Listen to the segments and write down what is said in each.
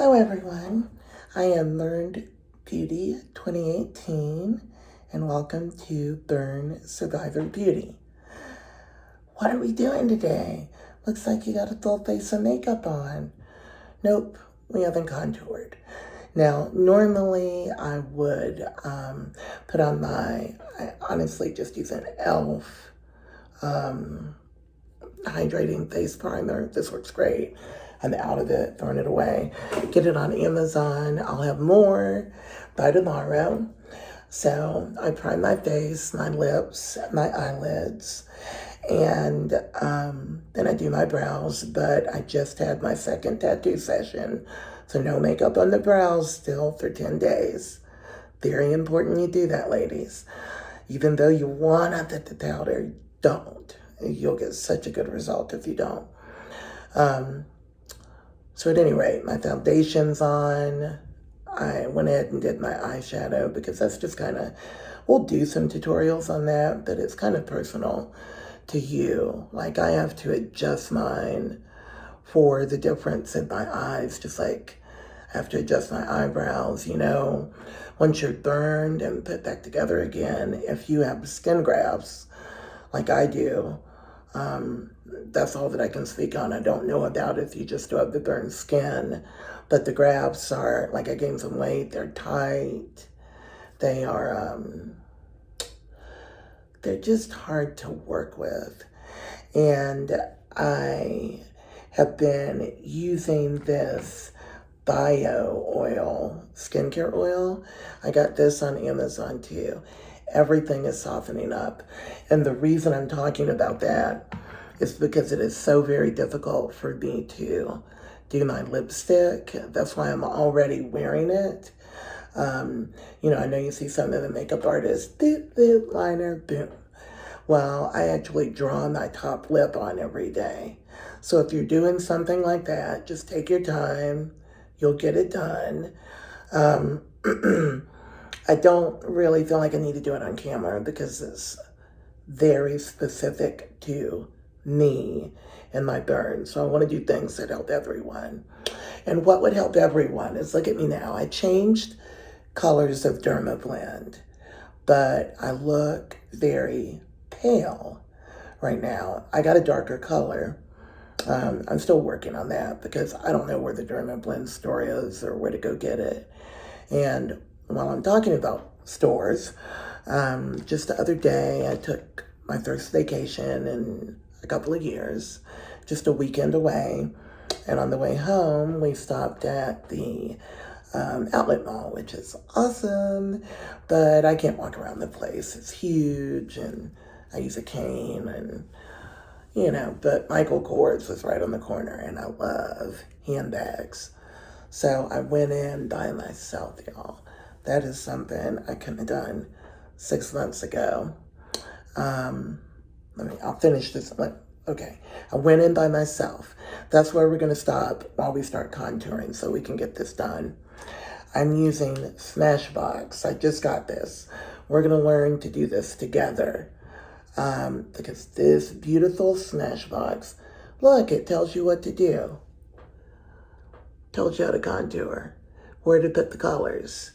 Hello everyone, I am Learned Beauty 2018 and welcome to Burn Survivor Beauty. What are we doing today? Looks like you got a full face of makeup on. Nope, we haven't contoured. Now, normally I would put on I honestly just use an e.l.f. Hydrating face primer. This works great. I'm out of it, throwing it away. Get it on Amazon. I'll have more by tomorrow. So I prime my face, my lips, my eyelids, and then I do my brows. But I just had my second tattoo session, so no makeup on the brows still for 10 days. Very important you do that, ladies. Even though you want to put the powder, don't. You'll get such a good result if you don't. So at any rate, my foundation's on. I went ahead and did my eyeshadow because that's just kind of, we'll do some tutorials on that, but it's kind of personal to you. Like I have to adjust mine for the difference in my eyes, just like I have to adjust my eyebrows, you know. Once you're burned and put back together again, if you have skin grafts, like I do, that's all that I can speak on. I don't know about if you just have the burned skin, but the grafts are, like I gained some weight, they're tight, they are, they're just hard to work with. And I have been using this bio oil, skincare oil. I got this on Amazon too. Everything is softening up. And the reason I'm talking about that is because it is so very difficult for me to do my lipstick. That's why I'm already wearing it. You know, I know you see some of the makeup artists, boop, boop, liner, boom. Well, I actually draw my top lip on every day. So if you're doing something like that, just take your time. You'll get it done. I don't really feel like I need to do it on camera because it's very specific to me and my burn. So I want to do things that help everyone. And what would help everyone is, look at me now. I changed colors of Dermablend, but I look very pale right now. I got a darker color. I'm still working on that because I don't know where the Dermablend store is or where to go get it. And while I'm talking about stores, just the other day I took my first vacation in a couple of years, just a weekend away. And on the way home, we stopped at the outlet mall, which is awesome, but I can't walk around the place. It's huge and I use a cane and, you know, but Michael Kors was right on the corner and I love handbags. So I went in by myself, y'all. That is something I couldn't have done 6 months ago. I'll finish this. Okay, I went in by myself. That's where we're gonna stop while we start contouring so we can get this done. I'm using Smashbox. I just got this. We're gonna learn to do this together. Because this beautiful Smashbox, look, it tells you what to do. Tells you how to contour, where to put the colors.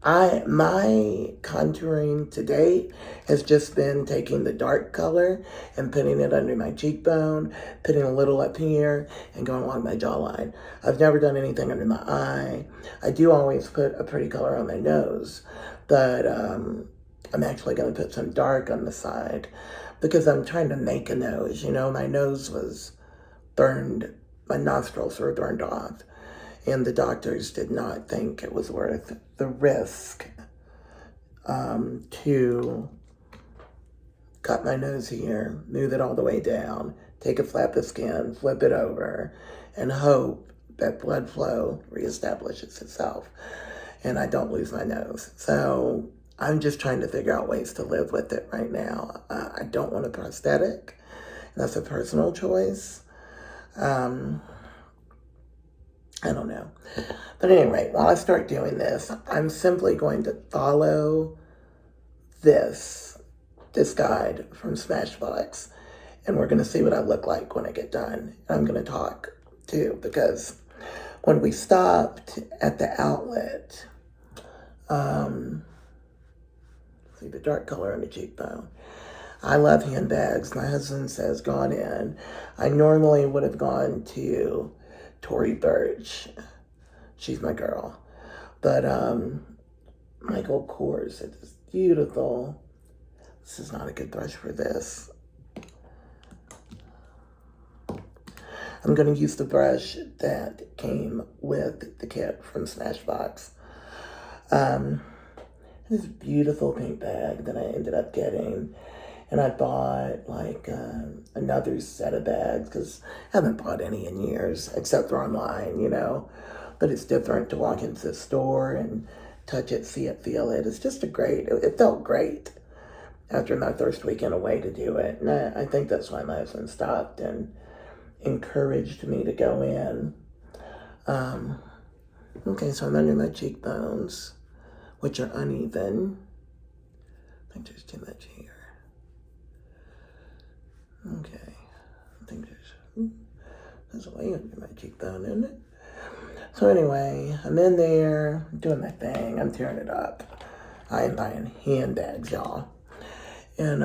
My contouring to date has just been taking the dark color and putting it under my cheekbone, putting a little up here, and going along my jawline. I've never done anything under my eye. I do always put a pretty color on my nose, but I'm actually going to put some dark on the side because I'm trying to make a nose. You know, my nose was burned, my nostrils were burned off. And the doctors did not think it was worth the risk to cut my nose here, move it all the way down, take a flap of skin, flip it over, and hope that blood flow reestablishes itself and I don't lose my nose. So I'm just trying to figure out ways to live with it right now. I don't want a prosthetic. That's a personal choice. I don't know. But anyway, while I start doing this, I'm simply going to follow this guide from Smashbox, and we're going to see what I look like when I get done. I'm going to talk too, because when we stopped at the outlet, see the dark color on the cheekbone. I love handbags. My husband says gone in. I normally would have gone to Tory Burch. She's my girl. But Michael Kors, it is beautiful. This is not a good brush for this. I'm going to use the brush that came with the kit from Smashbox. This beautiful pink bag that I ended up getting. And I bought like another set of bags because I haven't bought any in years, except for online, you know. But it's different to walk into the store and touch it, see it, feel it. It's just it felt great after my first weekend away to do it. And I think that's why my husband stopped and encouraged me to go in. Okay, so I'm under my cheekbones, which are uneven. I think there's too much here. Okay, I think there's a way under my cheekbone, isn't it? So anyway, I'm in there, doing my thing, I'm tearing it up. I am buying handbags, y'all. And,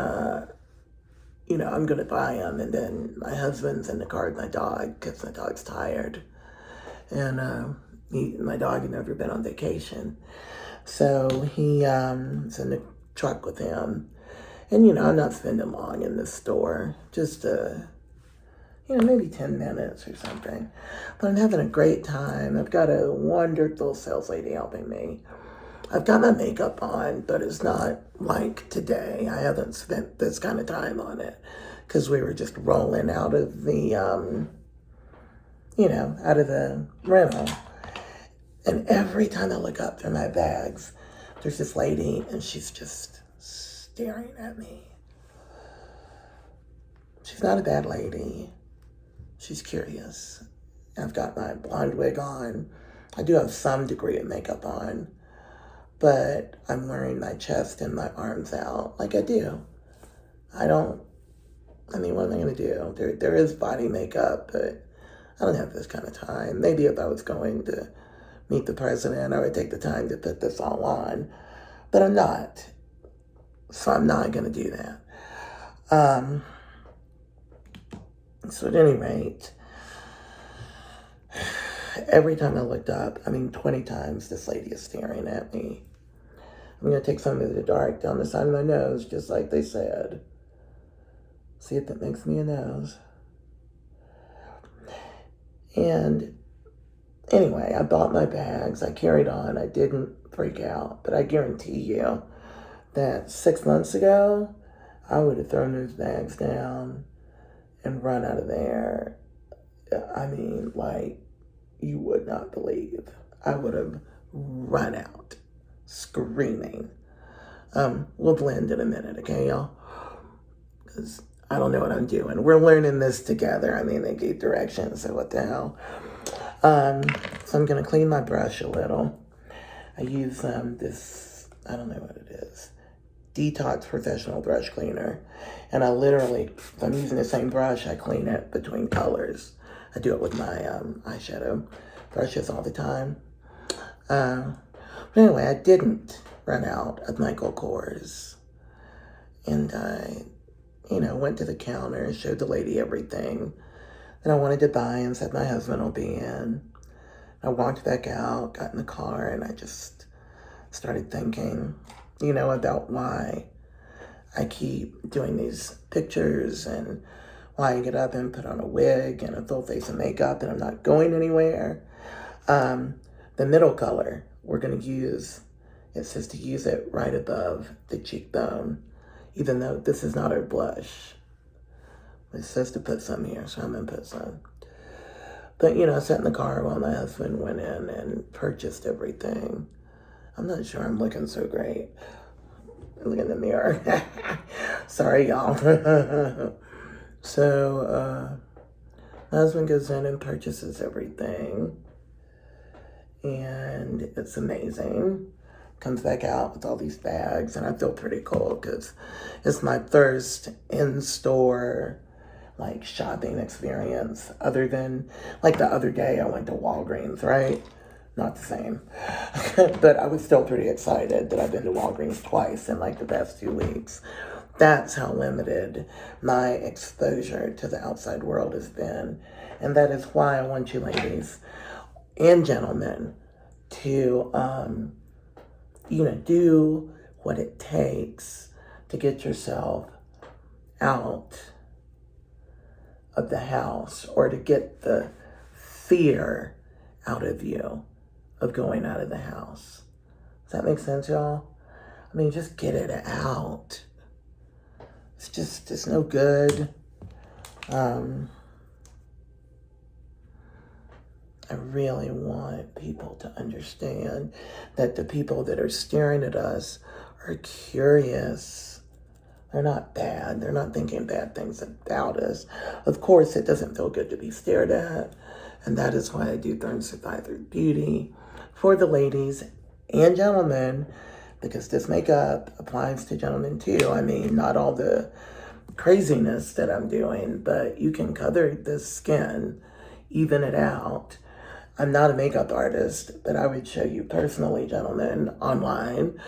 you know, I'm gonna buy them, and then my husband's in the car with my dog, because my dog's tired. And my dog had never been on vacation. So he's in the truck with him. And, you know, I'm not spending long in this store, just, you know, maybe 10 minutes or something. But I'm having a great time. I've got a wonderful sales lady helping me. I've got my makeup on, but it's not like today. I haven't spent this kind of time on it because we were just rolling out of the, you know, out of the rental. And every time I look up through my bags, there's this lady and she's just staring at me. She's not a bad lady. She's curious. I've got my blonde wig on. I do have some degree of makeup on, but I'm wearing my chest and my arms out like I do. I mean, what am I gonna do? There is body makeup, but I don't have this kind of time. Maybe if I was going to meet the president, I would take the time to put this all on, but I'm not. So I'm not going to do that. So at any rate, every time I looked up, 20 times this lady is staring at me. I'm going to take some of the dark down the side of my nose, just like they said. See if that makes me a nose. And anyway, I bought my bags. I carried on. I didn't freak out. But I guarantee you that 6 months ago, I would have thrown those bags down and run out of there. Like you would not believe. I would have run out screaming. We'll blend in a minute, okay, y'all? Because I don't know what I'm doing. We're learning this together. They gave directions, so what the hell? So I'm going to clean my brush a little. I use this, I don't know what it is, Detox Professional Brush Cleaner. And I literally, if I'm using the same brush, I clean it between colors. I do it with my eyeshadow brushes all the time. But anyway, I didn't run out of Michael Kors. And I, went to the counter, showed the lady everything that I wanted to buy and said my husband will be in. I walked back out, got in the car, and I just started thinking, about why I keep doing these pictures and why I get up and put on a wig and a full face of makeup and I'm not going anywhere. The middle color we're going to use, it says to use it right above the cheekbone, even though this is not our blush. It says to put some here, so I'm going to put some. But, I sat in the car while my husband went in and purchased everything. I'm not sure I'm looking so great. Look in the mirror. Sorry, y'all. So, my husband goes in and purchases everything. And it's amazing. Comes back out with all these bags. And I feel pretty cool because it's my first in-store like shopping experience other than like the other day I went to Walgreens, right? Not the same. But I was still pretty excited that I've been to Walgreens twice in like the past 2 weeks. That's how limited my exposure to the outside world has been. And that is why I want you ladies and gentlemen to, do what it takes to get yourself out of the house, or to get the fear out of you of going out of the house. Does that make sense, y'all? I mean, just get it out. It's no good. I really want people to understand that the people that are staring at us are curious. They're not bad. They're not thinking bad things about us. Of course, it doesn't feel good to be stared at. And that is why I do Thorn Survivor Beauty for the ladies and gentlemen, because this makeup applies to gentlemen too. I mean, not all the craziness that I'm doing, but you can color the skin, even it out. I'm not a makeup artist, but I would show you personally, gentlemen, online,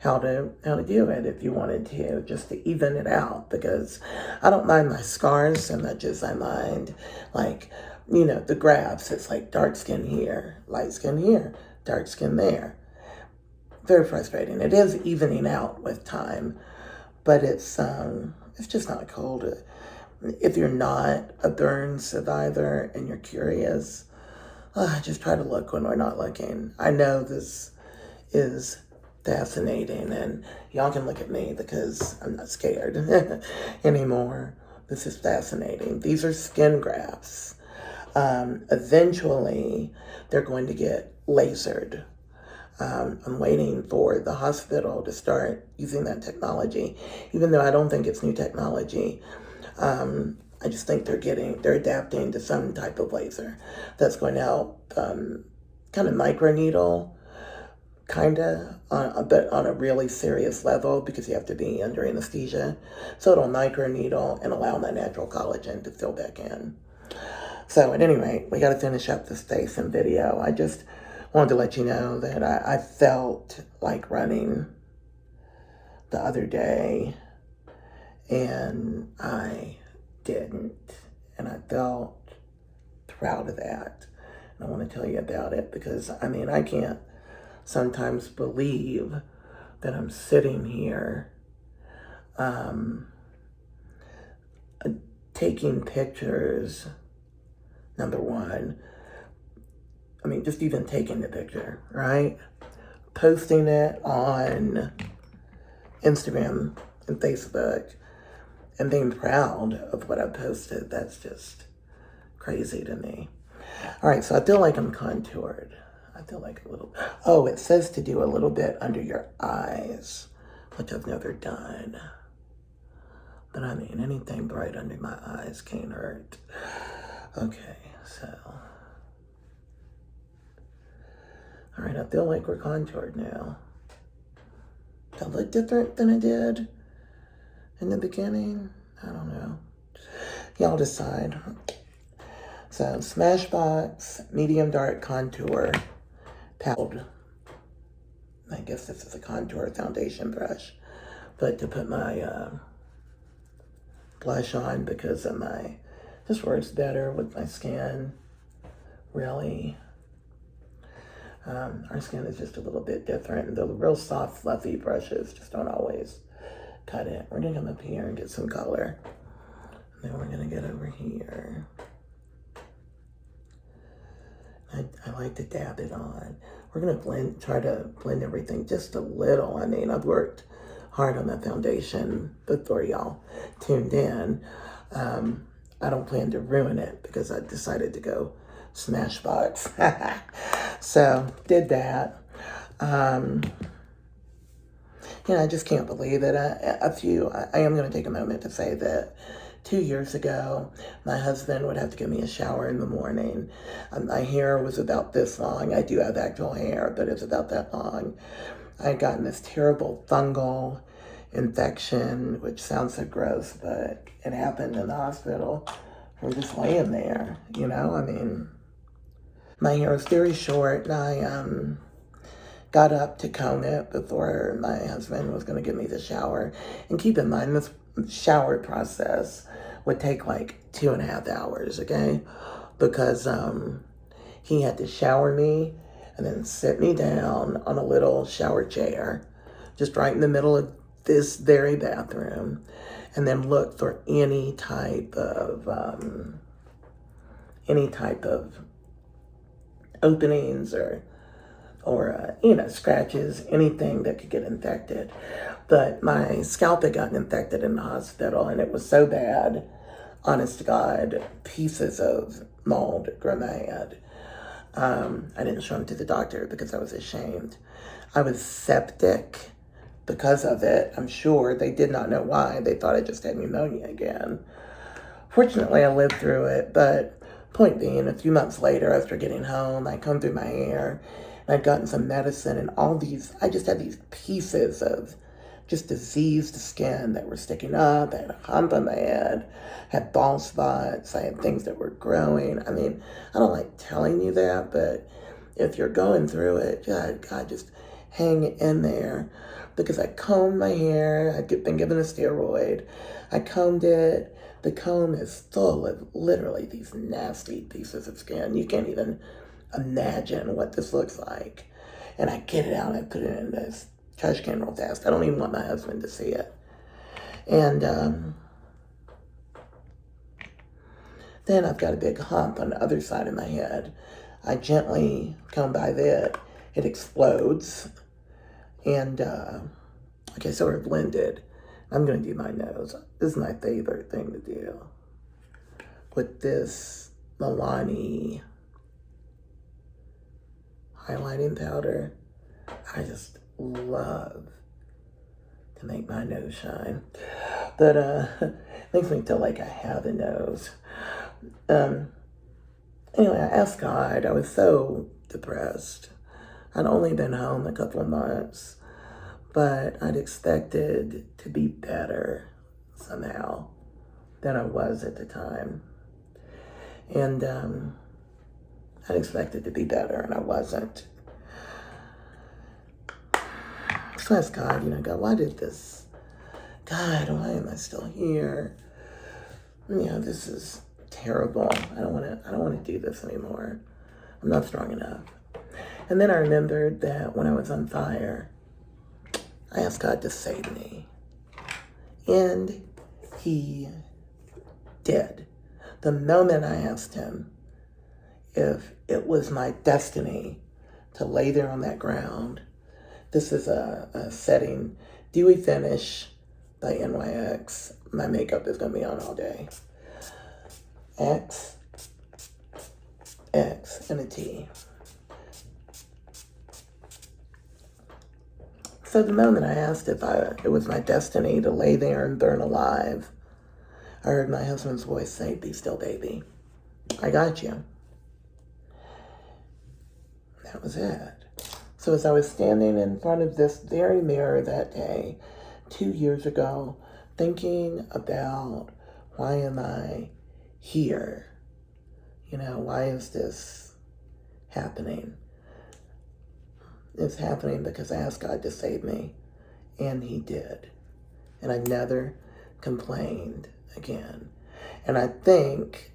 how to do it if you wanted to, just to even it out, because I don't mind my scars so much as I mind, like, the graphs. It's like dark skin here, light skin here, dark skin there. Very frustrating. It is evening out with time, but it's just not cool to, if you're not a burn survivor and you're curious, just try to look when we're not looking. I know this is fascinating, and y'all can look at me because I'm not scared anymore. This is fascinating. These are skin grafts. Eventually, they're going to get lasered. I'm waiting for the hospital to start using that technology, even though I don't think it's new technology. I just think they're adapting to some type of laser that's going to help kind of microneedle, but on a really serious level, because you have to be under anesthesia. So it'll microneedle and allow that natural collagen to fill back in. So at any rate, we got to finish up this face and video. I just wanted to let you know that I felt like running the other day, and I didn't. And I felt proud of that. And I want to tell you about it because, I can't sometimes believe that I'm sitting here taking pictures, number one. Just even taking the picture, right? Posting it on Instagram and Facebook and being proud of what I posted. That's just crazy to me. All right, so I feel like I'm contoured. I feel like a little, it says to do a little bit under your eyes, which I've never done. But anything bright under my eyes can't hurt. Okay, so. All right, I feel like we're contoured now. Does that look different than it did in the beginning? I don't know. Y'all decide. So, Smashbox Medium Dark Contour Palette. I guess this is a contour foundation brush. But to put my blush on because of this works better with my skin. Really. Our skin is just a little bit different. The real soft, fluffy brushes just don't always cut it. We're gonna come up here and get some color. And then we're gonna get over here. I like to dab it on. We're gonna try to blend everything just a little. I've worked hard on that foundation before y'all tuned in. I don't plan to ruin it because I decided to go Smashbox. So, did that. I just can't believe it. I am going to take a moment to say that 2 years ago, my husband would have to give me a shower in the morning. My hair was about this long. I do have actual hair, but it's about that long. I had gotten this terrible fungal infection, which sounds so gross, but it happened in the hospital from just laying there, you know? I mean, my hair was very short, and I got up to comb it before my husband was going to give me the shower. And keep in mind, this shower process would take like 2.5 hours, okay? Because he had to shower me and then sit me down on a little shower chair, just right in the middle of this very bathroom, and then look for any type of openings or you know, scratches, anything that could get infected. But my scalp had gotten infected in the hospital, and it was so bad, honest to God, pieces of mold grew in my head. I didn't show them to the doctor because I was ashamed. I was septic because of it. I'm sure they did not know why. They thought I just had pneumonia again. Fortunately, I lived through it, but point being, a few months later, after getting home, I combed through my hair, and I'd gotten some medicine, and I just had these pieces of just diseased skin that were sticking up. I had a hump on my head, had bald spots, I had things that were growing. I mean, I don't like telling you that, but if you're going through it, God, just hang in there. Because I combed my hair, I'd been given a steroid, I combed it. The comb is full of literally these nasty pieces of skin. You can't even imagine what this looks like. And I get it out, I put it in this trash can real fast. I don't even want my husband to see it. And then I've got a big hump on the other side of my head. I gently comb by it explodes. And okay, so we're blended. I'm gonna do my nose. This is my favorite thing to do. With this Milani highlighting powder, I just love to make my nose shine. But makes me feel like I have a nose. Anyway, I asked God. I was so depressed. I'd only been home a couple of months, but I'd expected to be better somehow than I was at the time. And I'd expected to be better, and I wasn't. So I asked God, God, why did this? God, why am I still here? This is terrible. I don't want to do this anymore. I'm not strong enough. And then I remembered that when I was on fire, I asked God to save me. And he did. The moment I asked him if it was my destiny to lay there on that ground. This is a setting, Dewy Finish by NYX. My makeup is going to be on all day. X, and a T. So the moment I asked if it was my destiny to lay there and burn alive, I heard my husband's voice say, "Be still, baby. I got you." That was it. So as I was standing in front of this very mirror that day, 2 years ago, thinking about why am I here? Why is this happening? It's happening because I asked God to save me, and he did. And I never complained again. And I think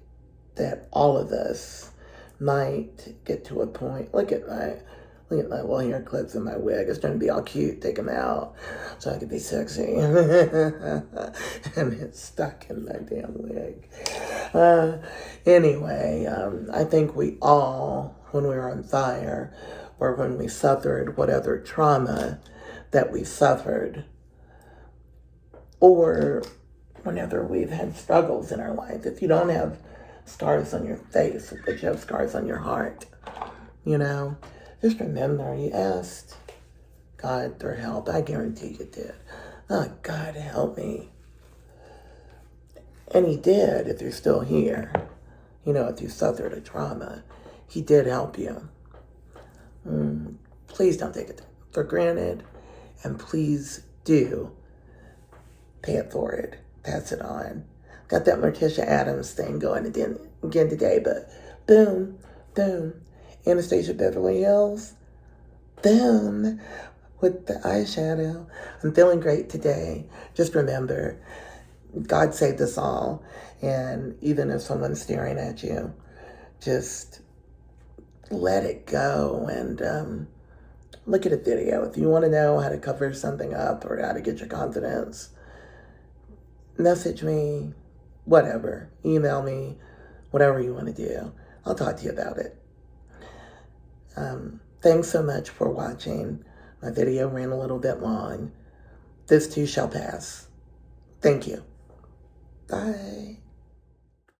that all of us might get to a point. Look at my well, hair clips in my wig. It's trying to be all cute. Take them out so I could be sexy. And it's stuck in my damn wig. Anyway, I think we all, when we were on fire, or when we suffered whatever trauma that we suffered, or whenever we've had struggles in our life, if you don't have scars on your face, but you have scars on your heart, just remember, you asked God for help. I guarantee you did. Oh, God, help me. And he did, if you're still here. If you suffered a trauma, he did help you. Please don't take it for granted, and please do pay it forward, pass it on. Got that Morticia Adams thing going again today, but boom, boom. Anastasia Beverly Hills, boom, with the eyeshadow. I'm feeling great today. Just remember, God saved us all. And even if someone's staring at you, just let it go and look at a video. If you want to know how to cover something up or how to get your confidence, message me, whatever. Email me, whatever you want to do. I'll talk to you about it. Thanks so much for watching. My video ran a little bit long. This too shall pass. Thank you. Bye.